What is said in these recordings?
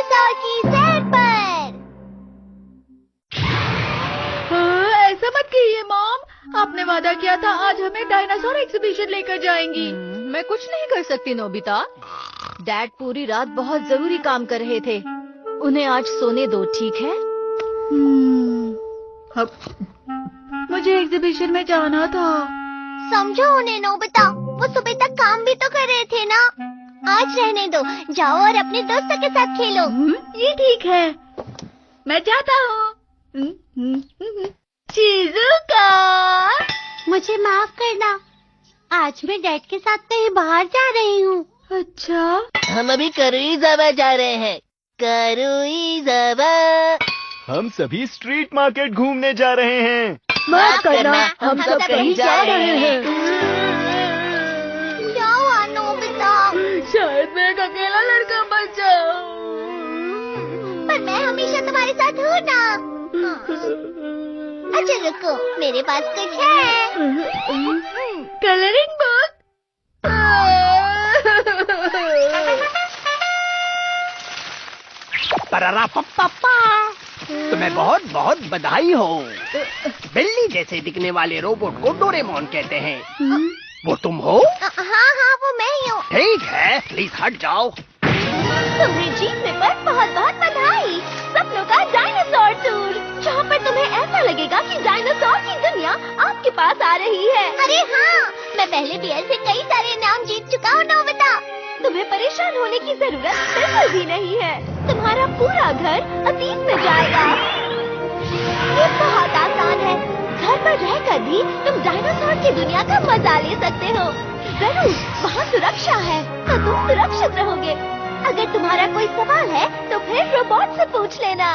Dinosaur की सैर पर। ऐसा मत कहिए मॉम, आपने वादा किया था आज हमें डायनासोर एग्जीबिशन लेकर जाएंगी। मैं कुछ नहीं कर सकती नोबिता। डैड पूरी रात बहुत जरूरी काम कर रहे थे, उन्हें आज सोने दो, ठीक है? मुझे एग्जीबिशन में जाना था। समझो उन्हें नोबिता, वो सुबह तक काम भी तो कर रहे थे ना। आज रहने दो, जाओ और अपने दोस्तों के साथ खेलो। ये ठीक है, मैं जाता हूँ। शिज़ुका, मुझे माफ करना, आज मैं डैड के साथ कहीं बाहर जा रही हूँ। अच्छा, हम अभी करुइज़ावा जा रहे हैं। करुइज़ावा। हम सभी स्ट्रीट मार्केट घूमने जा रहे हैं। माफ करना, हम सब कहीं जा रहे हैं। क्या हुआ नोबिता? शायद मैं एक अकेला लड़का बच जाऊं। पर मैं हमेशा तुम्हारे साथ हूँ ना। अच्छा रुको, मेरे पास कुछ है। Colouring book. परारा पप्पा, तुम्हें बहुत बहुत बधाई हो। बिल्ली जैसे दिखने वाले रोबोट को डोरेमोन कहते हैं। वो तुम हो? हाँ हाँ, वो मैं ही हूँ। ठीक है, प्लीज हट जाओ। तुम्हें जीतने पर बहुत बहुत बधाई। सपनों का डायनासोर टूर, जहाँ पर तुम्हें ऐसा लगेगा कि डायनासोर की दुनिया आपके पास आ रही है। अरे हाँ, मैं पहले भी ऐसे कई सारे इनाम जीत चुका हूँ नोबिता। तुम्हें परेशान होने की जरूरत बिल्कुल भी नहीं है। तुम्हारा पूरा घर अतीत में जाएगा। ये बहुत आसान है। घर पर रहकर भी तुम डायनासोर की दुनिया का मजा ले सकते हो। जरूर, वहाँ सुरक्षा है, तो तुम सुरक्षित रहोगे। अगर तुम्हारा कोई सवाल है तो फिर रोबोट से पूछ लेना।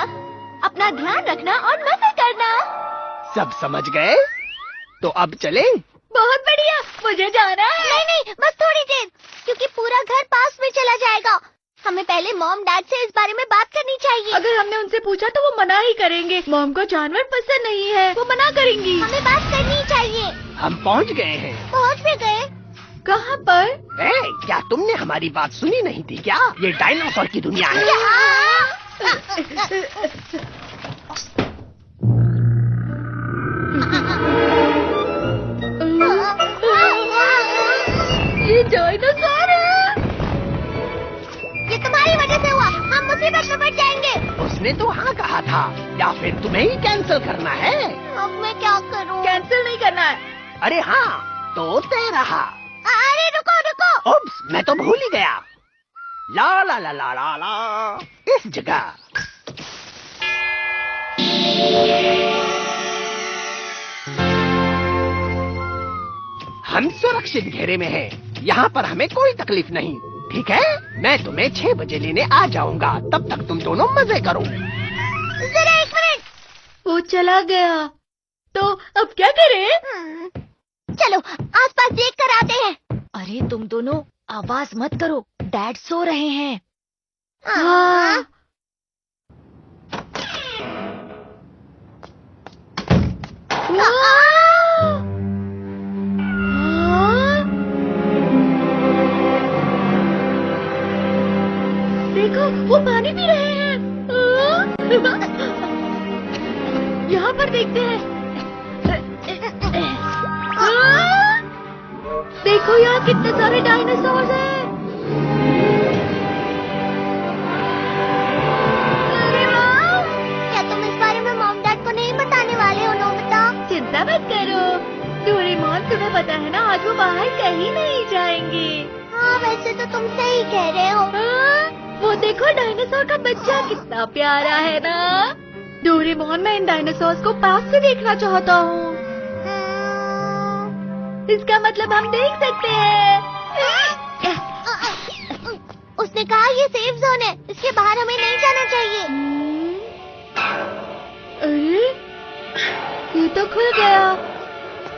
अपना ध्यान रखना और मजे करना। सब समझ गए? तो अब चले? बहुत बढ़िया, मुझे जाना है। नहीं, बस थोड़ी देर, क्योंकि पूरा घर पास में चला जाएगा। हमें पहले मॉम डैड से इस बारे में बात करनी चाहिए। अगर हमने उनसे पूछा तो वो मना ही करेंगे। मॉम को जानवर पसंद नहीं है, वो मना करेंगी। हमें बात करनी चाहिए। हम पहुंच गए हैं। पहुंच भी गए? कहाँ पर? क्या तुमने हमारी बात सुनी नहीं थी क्या? ये डायनासोर की दुनिया है। ये डायनासोर है। ये तुम्हारी वजह से हुआ, हम मुसीबत में पड़ जाएंगे। उसने तो हाँ कहा था, या फिर तुम्हें ही कैंसिल करना है? अब मैं क्या करूं? कैंसिल नहीं करना है। अरे हाँ, तो तय रहा। अरे रुको। ओप्स, मैं तो भूल ही गया। ला ला ला ला ला ला, इस जगह। हम सुरक्षित घेरे में हैं। यहाँ पर हमें कोई तकलीफ नहीं, ठीक है? मैं तुम्हें 6 बजे लेने आ जाऊंगा। तब तक तुम दोनों मजे करो। जरा 1 मिनट। वो चला गया, तो अब क्या करें? चलो आसपास देख कर आते हैं। अरे तुम दोनों आवाज मत करो, डैड सो रहे हैं। हाँ। देखो, वो पानी पी रहे हैं। यहाँ पर देखते हैं। देखो यहाँ कितने सारे डायनासोर हैं। अरे वाह! क्या तुम इस बारे में मॉम डैड को नहीं बताने वाले हो नोबिता? चिंता मत करो, डोरेमोन, तुम्हें पता है ना आज वो बाहर कहीं नहीं जाएंगे। हाँ, वैसे तो तुम सही कह रहे हो। वो देखो डायनासोर का बच्चा कितना प्यारा है ना। डोरेमोन, मैं इन डायनासोर्स को पास से देखना चाहता हूँ। इसका मतलब हम देख सकते हैं। उसने कहा ये सेफ जोन है, इसके बाहर हमें नहीं जाना चाहिए। अरे, ये तो खुल गया,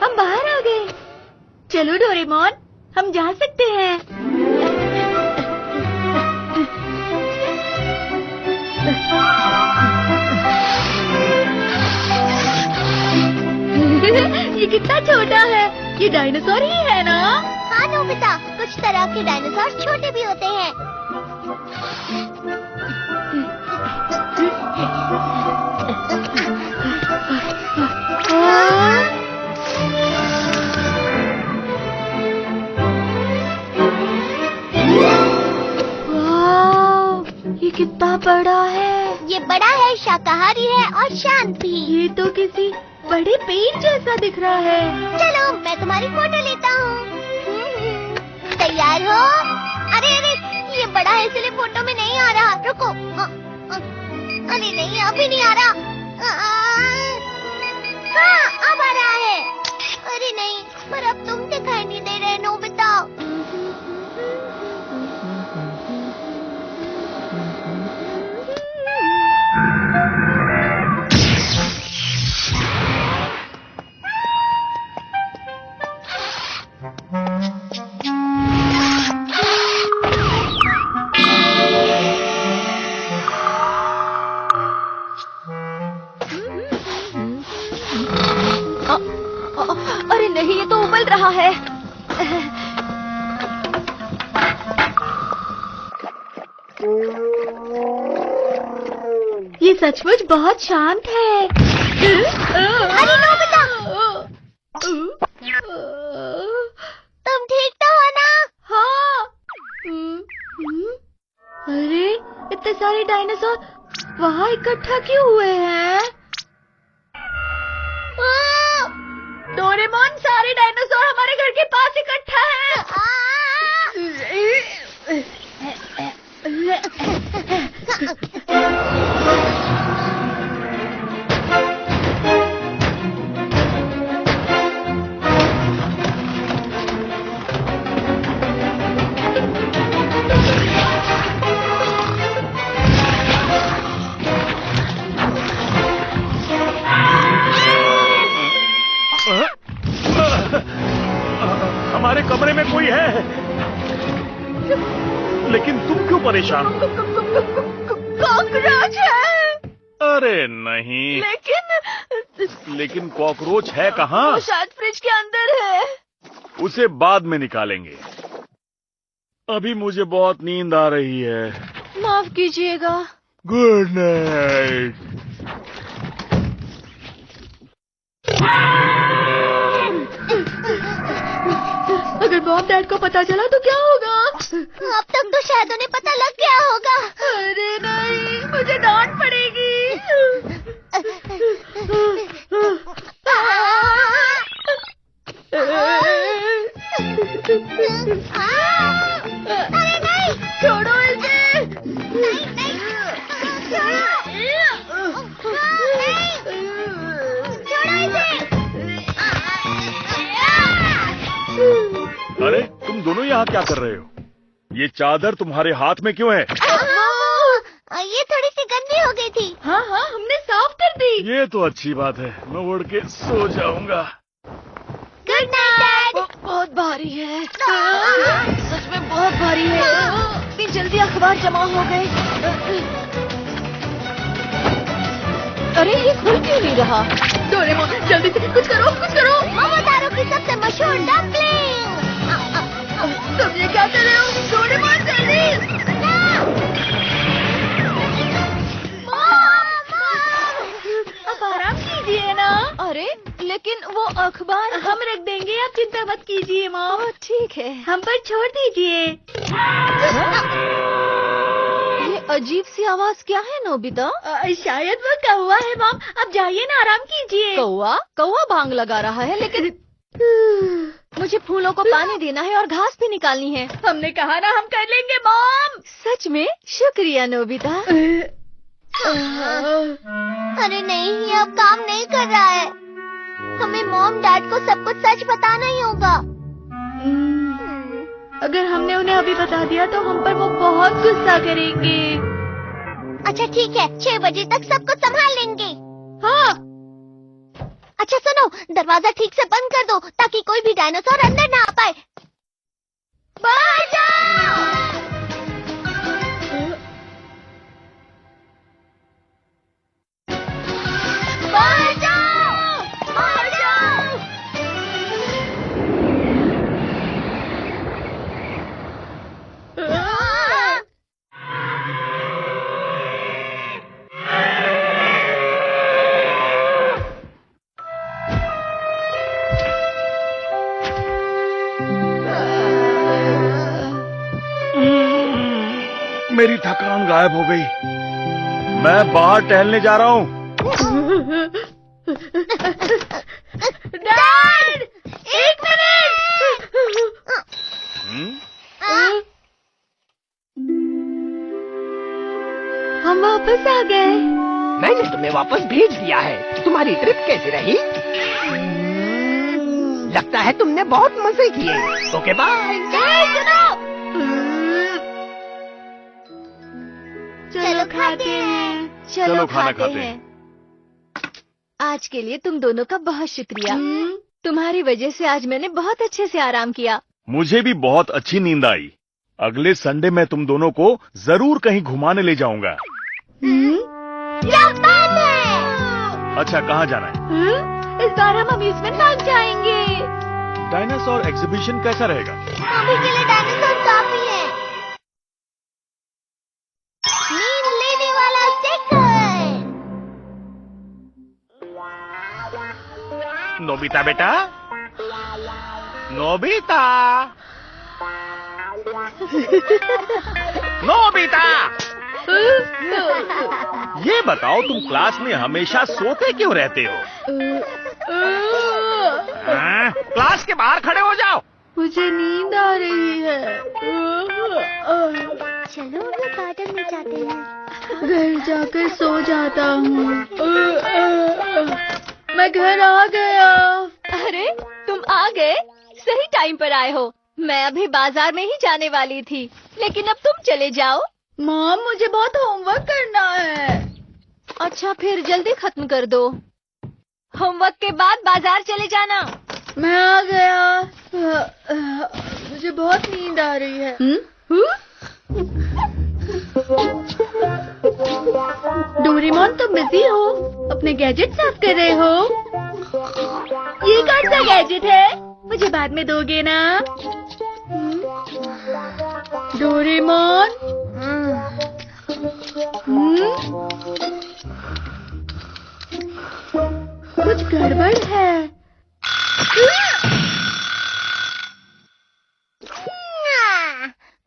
हम बाहर आ गए। चलो डोरेमोन, हम जा सकते हैं। ये कितना छोटा है, ये डायनासोर ही है ना? हाँ नोबिता, कुछ तरह के डायनासोर छोटे भी होते हैं। कितना बड़ा है। ये बड़ा है, शाकाहारी है और शांत भी। ये तो किसी बड़े पेड़ जैसा दिख रहा है। चलो मैं तुम्हारी फोटो लेता हूँ। तैयार हो? अरे अरे, ये बड़ा है इसलिए फोटो में नहीं आ रहा। रुको। अरे नहीं, अभी नहीं आ रहा। हाँ, अब आ रहा है। अरे नहीं, पर अब तुम दिखाई नहीं दे रहे नोबिता। अरे नहीं, ये तो उबल रहा है। ये सचमुच बहुत शांत है। अरे नोबिता, तुम ठीक तो हो ना? हाँ। अरे इतने सारे डायनासोर वहाँ इकट्ठा क्यों हुए हैं? डोरेमोन, सारे डायनासोर हमारे घर के पास इकट्ठा हमारे कमरे में कोई है, लेकिन तुम क्यों परेशान हो? कॉकरोच है। अरे नहीं, लेकिन कॉकरोच है कहाँ? वो शायद फ्रिज के अंदर है। उसे बाद में निकालेंगे। अभी मुझे बहुत नींद आ रही है। माफ कीजिएगा। Good night. अगर बॉब डैड को पता चला तो क्या होगा? अब तक तो शायद उन्हें पता लग गया होगा। अरे नहीं, मुझे डांट पड़ेगी। अरे नहीं, छोड़ो इसे। नहीं नहीं, छोड़ो। छोड़ो इसे। अरे तुम दोनों यहाँ क्या कर रहे हो? ये चादर तुम्हारे हाथ में क्यों है? ये थोड़ी सी गंदी हो गई थी। हाँ हाँ, हमने साफ कर दी। ये तो अच्छी बात है, मैं उड़ के सो जाऊंगा। Good night dad. बहुत भारी है, सच में बहुत भारी है। इतनी जल्दी अखबार जमा हो गए। अरे ये खुल क्यों नहीं रहा? डोरेमोन, जल्दी से कुछ करो, कुछ करो। मोमोतारो की सबसे मशहूर डम्पलिंग। तुम ये क्या कर रहे हो? डोरेमोन, जल्दी। अब आराम कीजिए ना। अरे लेकिन वो अखबार हम रख देंगे, आप चिंता मत कीजिए मॉम। ठीक है। हम पर छोड़ दीजिए। ये अजीब सी आवाज क्या है नोबिता? शायद वो कौवा है मॉम। अब जाइए ना, आराम कीजिए। कौवा? कौवा भांग लगा रहा है, लेकिन मुझे फूलों को पानी देना है और घास भी निकालनी है। हमने कहा ना, हम कर लेंगे मॉम। सच में? शुक्रिया नोबिता। अरे नहीं, ये अब काम नहीं कर रहा है। हमें मॉम डैड को सब कुछ सच बताना ही होगा। अगर हमने उन्हें अभी बता दिया तो हम पर वो बहुत गुस्सा करेंगे। अच्छा ठीक है, 6 बजे तक सब कुछ संभाल लेंगे। हाँ। अच्छा सुनो, दरवाजा ठीक से बंद कर दो ताकि कोई भी डायनासोर अंदर ना आ पाए। बाहर जाओ। बाहर जाओ, बाहर जाओ। मेरी थकान गायब हो गई। मैं बाहर टहलने जा रहा हूँ। Dad, 1 minute. हम वापस आ गए। मैंने तुम्हें वापस भेज दिया है। तुम्हारी ट्रिप कैसी रही? लगता है तुमने बहुत मजे किए। Okay bye. चलो खाते हैं। चलो खाना खाते हैं। आज के लिए तुम दोनों का बहुत शुक्रिया। तुम्हारी वजह से आज मैंने बहुत अच्छे से आराम किया। मुझे भी बहुत अच्छी नींद आई। अगले संडे मैं तुम दोनों को जरूर कहीं घुमाने ले जाऊंगा। क्या बात है? अच्छा, कहाँ जाना है? इस बार हम अम्यूजमेंट पार्क जाएंगे। डायनासोर एग्जीबिशन कैसा रहेगा? अभी के लिए डायनासोर काफी है। नींद लेने वाला शेखर। नोबिता बेटा, नोबिता, नोबिता, ये बताओ तुम क्लास में हमेशा सोते क्यों रहते हो? क्लास के बाहर खड़े हो जाओ। मुझे नींद आ रही है। चलो हम लोग गार्डन में जाते हैं। घर जाकर सो जाता हूँ। मैं घर आ गया। अरे तुम आ गए, सही टाइम पर आए हो। मैं अभी बाजार में ही जाने वाली थी, लेकिन अब तुम चले जाओ। मॉम, मुझे बहुत होमवर्क करना है। अच्छा, फिर जल्दी खत्म कर दो। होमवर्क के बाद बाजार चले जाना। मैं आ गया। मुझे बहुत नींद आ रही है। डोरेमोन, तुम बिजी हो? अपने गैजेट साफ कर रहे हो? ये कौन सा गैजेट है? मुझे बाद में दोगे ना? डोरेमोन? कुछ गड़बड़ है।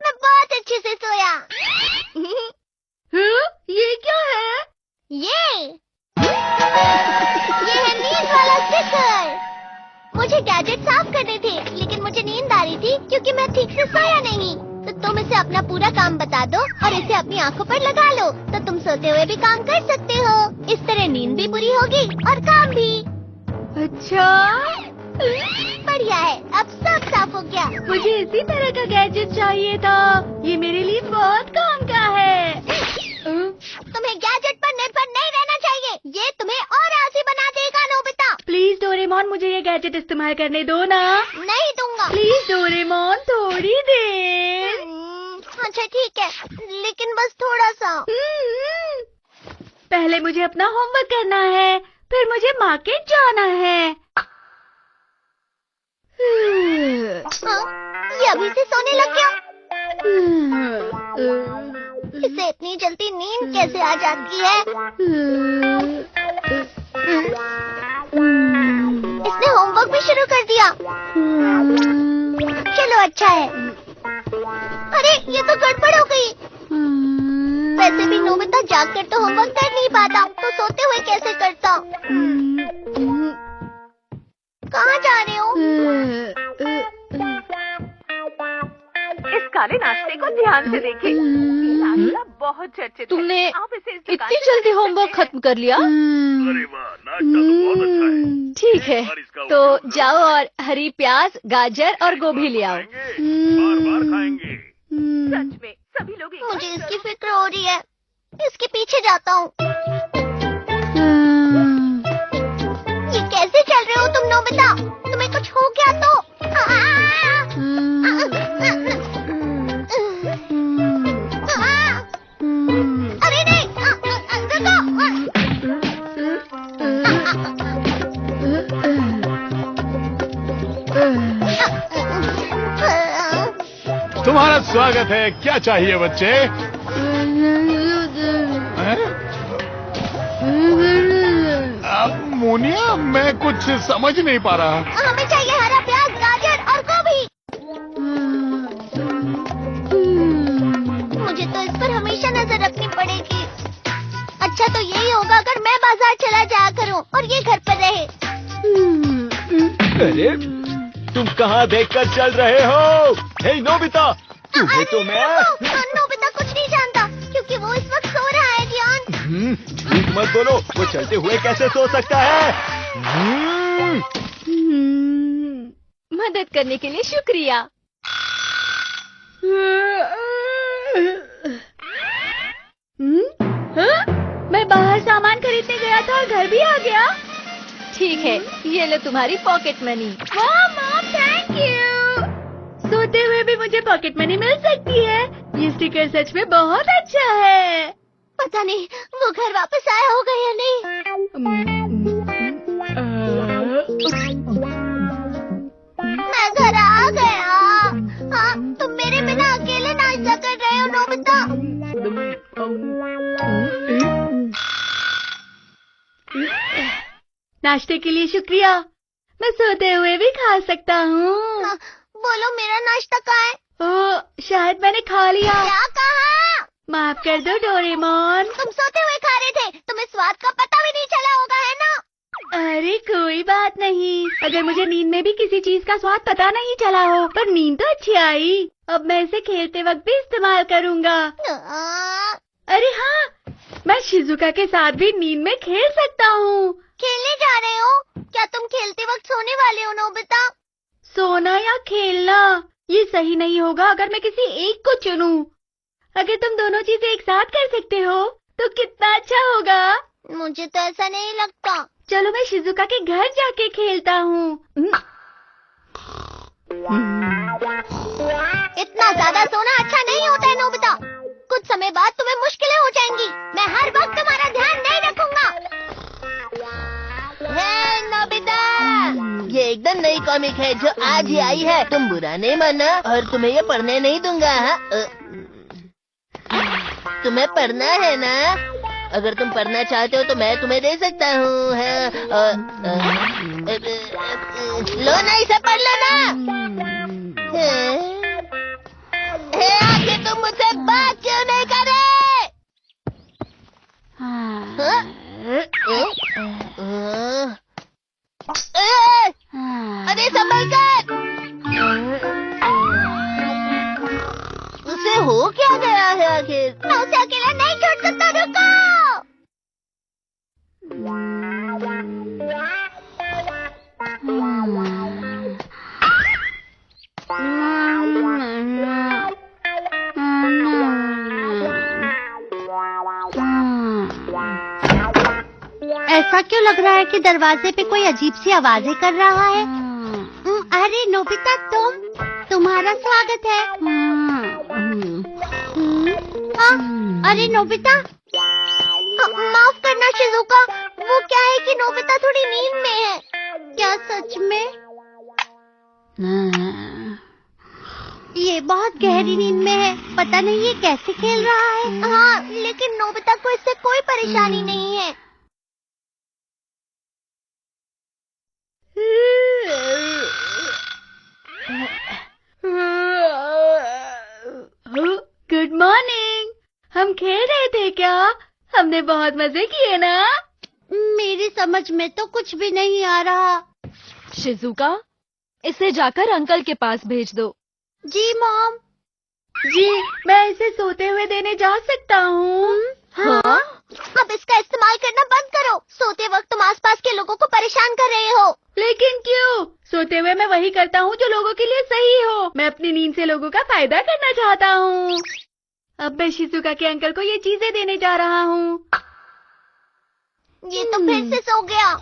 मैं बहुत अच्छे से सोया। ये क्या है? ये है नींद वाला शेखर। मुझे गैजेट साफ करने थे, लेकिन मुझे नींद आ रही थी क्योंकि मैं ठीक से सोया नहीं। तो तुम इसे अपना पूरा काम बता दो और इसे अपनी आंखों पर लगा लो, तो तुम सोते हुए भी काम कर सकते हो। इस तरह नींद भी पूरी होगी और काम भी। अच्छा, बढ़िया है, अब सब साफ हो गया। मुझे इसी तरह का गैजेट चाहिए था। ये मेरे लिए बहुत काम का है। तुम्हें गैजेट पर निर्भर नहीं रहना चाहिए। ये तुम्हें और आलसी बना देगा नोबिता। प्लीज डोरेमोन, मुझे ये गैजेट इस्तेमाल करने दो ना। नहीं दूंगा। प्लीज डोरेमोन, थोड़ी देर। अच्छा ठीक है, लेकिन बस थोड़ा सा। पहले मुझे अपना होमवर्क करना है, फिर मुझे मार्केट जाना है। हाँ, ये अभी से सोने लग गया। इसे इतनी जल्दी नींद कैसे आ जाती है? इसने होमवर्क भी शुरू कर दिया। चलो अच्छा है। अरे ये तो गड़बड़ हो गई। वैसे भी नोबिता जागकर तो होमवर्क कर नहीं पाता, तो सोते हुए कैसे करता? कहाँ जा रहे हो? इस काले नाश्ते को ध्यान से देखें। ये नाश्ता बहुत चर्चित है। तुमने आप इसे इस दुकान इतनी से जल्दी खरीद होमवर्क सकते हैं। खत्म कर लिया? अरे वाह, नाश्ता तो बहुत अच्छा है। ठीक है, तो जाओ और हरी प्याज, गाजर और गोभी ले आओ। बार बार खाएंगे। सच में सभी लोग एक मुझे इसकी फिक्र हो रही है। इसके पीछे जाता हूँ। ये कैसे चल रहे हो तुम नोबिता? तुम्हें कुछ हो गया तो? अरे नहीं, रुको। तुम्हारा स्वागत है। क्या चाहिए बच्चे? मोनिया, मैं कुछ समझ नहीं पा रहा। हमें चाहिए हरा प्याज, गाजर और गोभी। मुझे तो इस पर हमेशा नजर रखनी पड़ेगी। अच्छा तो यही होगा अगर मैं बाजार चला जाया करूं और ये घर पर रहे। अरे तुम कहाँ देखकर चल रहे हो? हे नोबिता, तुम्हें तो मैं... नोबिता कुछ नहीं जानता क्योंकि वो इस वक्त सो रहा है जियान। झूठ मत बोलो, वो चलते हुए कैसे सो सकता है? मदद करने के लिए शुक्रिया। मैं बाहर सामान खरीदने गया था और घर भी आ गया। ठीक है, ये लो तुम्हारी पॉकेट मनी। वाह मॉम, थैंक यू। सोते हुए भी मुझे पॉकेट मनी मिल सकती है। ये स्टिकर सच में बहुत अच्छा है। पता नहीं वो घर वापस आया होगा या नहीं। मैं घर आ गया। हाँ, तुम मेरे बिना अकेले नाश्ता कर रहे हो नोबिता। नाश्ते के लिए शुक्रिया। मैं सोते हुए भी खा सकता हूँ। बोलो मेरा नाश्ता कहाँ है? ओह, शायद मैंने खा लिया। क्या कहा? माफ कर दो डोरेमोन। तुम सोते हुए खा रहे थे, तुम्हें स्वाद का पता भी नहीं चला होगा, है ना? अरे कोई बात नहीं। अगर मुझे नींद में भी किसी चीज का स्वाद पता नहीं चला हो, पर नींद तो अच्छी आई। अब मैं इसे खेलते वक्त भी इस्तेमाल करूँगा। अरे हाँ, मैं शिजुका के साथ भी नींद में खेल सकता हूँ। खेलने जा रहे हो? क्या तुम खेलते वक्त सोने वाले हो नोबिता? सोना या खेलना, ये सही नहीं होगा अगर मैं किसी एक को चुनूं। अगर तुम दोनों चीजें एक साथ कर सकते हो तो कितना अच्छा होगा। मुझे तो ऐसा नहीं लगता। चलो मैं शिजुका के घर जाके खेलता हूँ। इतना ज्यादा सोना अच्छा नहीं होता है नोबिता। कुछ समय बाद तुम्हें मुश्किलें हो जाएंगी। मैं हर वक्त तुम्हारा ध्यान नहीं रखूंगा। हे नोबिता, ये एकदम नई कॉमिक है जो आज ही आई है। तुम बुरा नहीं मानना और तुम्हें ये पढ़ने नहीं दूंगा। तुम्हें पढ़ना है ना? अगर तुम पढ़ना चाहते हो तो मैं तुम्हें दे सकता हूँ। लो ना, इसे पढ़ लो ना। आखिर तुम मुझसे बात क्यों नहीं करे? अरे संभल कर। उसे हो क्या गया है आखिर? मैं उसे अकेला नहीं छोड़ सकता। रुको। ऐसा क्यों लग रहा है कि दरवाजे पे कोई अजीब सी आवाजें कर रहा है? अरे नोबिता, तुम्हारा स्वागत है। अरे नोबिता, माफ करना शिजुका, वो क्या है कि नोबिता थोड़ी नींद में है। क्या सच में? ये बहुत गहरी नींद में है। पता नहीं ये कैसे खेल रहा है। हाँ, लेकिन नोबिता को इससे कोई परेशानी नहीं है। Good morning. हम खेल रहे थे क्या? हमने बहुत मजे किए ना? मेरी समझ में तो कुछ भी नहीं आ रहा। शिजुका, इसे जाकर अंकल के पास भेज दो। जी मॉम। जी, मैं इसे सोते हुए देने जा सकता हूँ। हाँ? अब इसका इस्तेमाल करना बंद करो। सोते वक्त तुम आसपास के लोगों को परेशान कर रहे हो। लेकिन क्यों? सोते हुए मैं वही करता हूँ जो लोगों के लिए सही हो। मैं अपनी नींद से लोगों का फायदा करना चाहता हूँ। अब मैं शिजुका के अंकल को ये चीजें देने जा रहा हूँ। ये तो फिर से सो गया।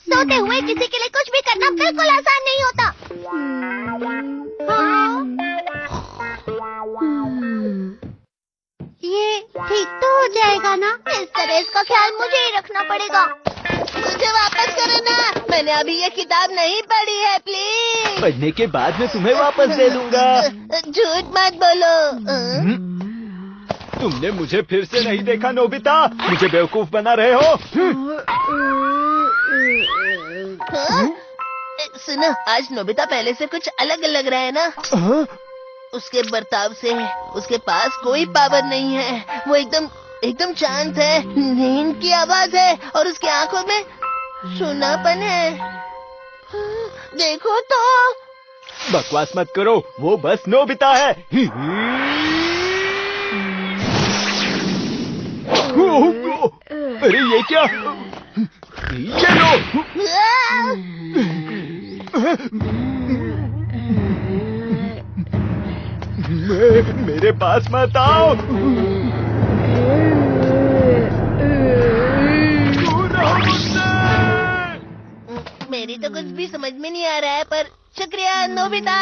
सोते हुए किसी के लिए कुछ भी करना बिल्कुल आसान नहीं होता। हाँ? ये ठीक तो हो जाएगा ना? इस तरह इसका ख्याल मुझे ही रखना पड़ेगा। मुझे वापस करो ना, मैंने अभी ये किताब नहीं पढ़ी है। प्लीज। पढ़ने के बाद मैं तुम्हें वापस दे दूंगा। झूठ मत बोलो। तुमने मुझे फिर से नहीं देखा नोबिता? मुझे बेवकूफ बना रहे हो? सुनो, आज नोबिता पहले से कुछ अलग लग रहा है ना? उसके बर्ताव से उसके पास कोई पावर नहीं है। वो एकदम शांत है। नींद की आवाज है और उसकी आंखों में सुनापन है। देखो तो। बकवास मत करो, वो बस नोबिता है। अरे ये क्या? ये लो। मेरे पास मत आओ। मेरी तो कुछ भी समझ में नहीं आ रहा है, पर शुक्रिया नोबिता।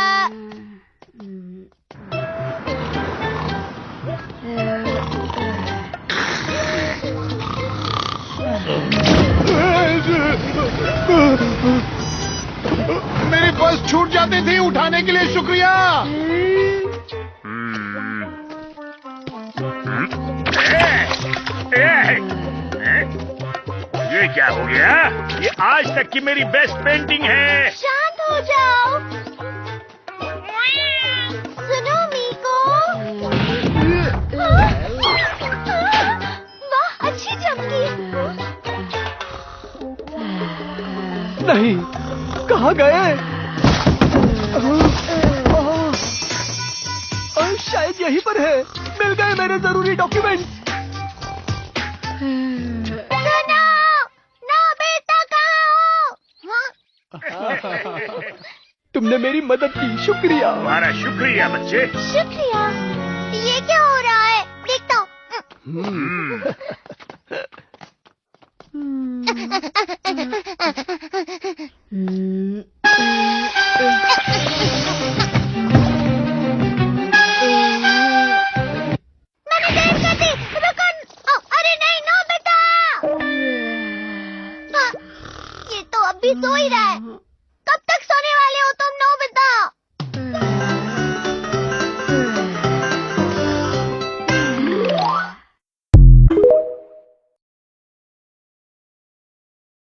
मेरी पर्स छूट जाती थी, उठाने के लिए शुक्रिया। ये क्या हो गया? ये आज तक की मेरी बेस्ट पेंटिंग है। शांत हो जाओ। सुनो मीको। वाह, अच्छी चमकी। नहीं, कहाँ गए? शायद यहीं पर है। मिल गए मेरे जरूरी डॉक्यूमेंट। तुमने मेरी मदद की, शुक्रिया। तुम्हारा शुक्रिया बच्चे। शुक्रिया। ये क्या हो रहा है? देखता हूँ। मैंने देर कर दी। रुको। अरे नहीं, नो बेटा। ये तो अब भी सो ही रहा है।